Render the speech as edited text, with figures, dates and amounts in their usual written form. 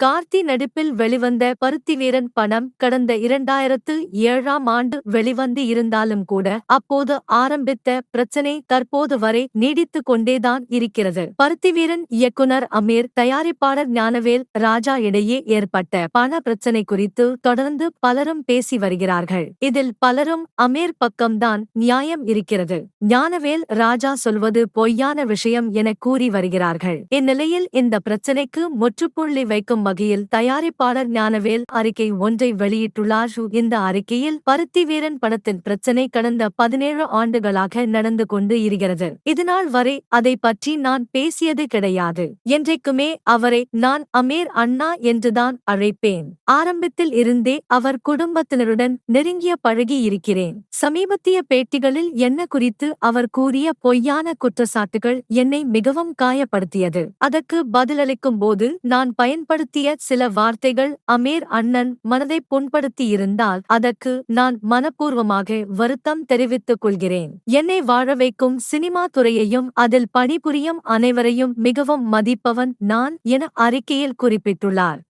கார்த்தி நடிப்பில் வெளிவந்த பருத்திவீரன் படம் கடந்த 2007ஆம் ஆண்டு வெளிவந்து இருந்தாலும் கூட அப்போது ஆரம்பித்த பிரச்சனை தற்போது வரை நீடித்துக் கொண்டேதான் இருக்கிறது. பருத்திவீரன் இயக்குனர் அமீர், தயாரிப்பாளர் ஞானவேல் ராஜா இடையே ஏற்பட்ட பண பிரச்சனை குறித்து தொடர்ந்து பலரும் பேசி வருகிறார்கள். இதில் பலரும் அமீர் பக்கம்தான் நியாயம் இருக்கிறது, ஞானவேல் ராஜா சொல்வது பொய்யான விஷயம் என கூறி வருகிறார்கள். இந்நிலையில் இந்த பிரச்சனைக்கு முற்றுப்புள்ளி வைக்கும் வகையில் தயாரிப்பாளர் ஞானவேல் அறிக்கை ஒன்றை வெளியிட்டுள்ளார். இந்த அறிக்கையில் பருத்திவீரன் படத்தின் பிரச்சனை கடந்த 17 ஆண்டுகளாக நடந்து கொண்டு இருக்கிறது. இதுநாள் வரை அதை பற்றி நான் பேசியது கிடையாது. என்றைக்குமே அவரை நான் அமீர் அண்ணா என்றுதான் அழைப்பேன். ஆரம்பத்தில் இருந்தே அவர் குடும்பத்தினருடன் நெருங்கிய பழகி இருக்கிறேன். சமீபத்திய பேட்டிகளில் என்ன குறித்து அவர் கூறிய பொய்யான குற்றச்சாட்டுகள் என்னை மிகவும் காயப்படுத்தியது. அதற்கு பதிலளிக்கும் போது நான் பயன்படுத்திய சில வார்த்தைகள் அமீர் அண்ணன் மனதை புண்படுத்தியிருந்தால் அதற்கு நான் மனப்பூர்வமாக வருத்தம் தெரிவித்துக் கொள்கிறேன். என்னை வாழ வைக்கும் சினிமா துறையையும் அதில் பணிபுரியும் அனைவரையும் மிகவும் மதிப்பவன் நான் என அறிக்கையில் குறிப்பிட்டுள்ளார்.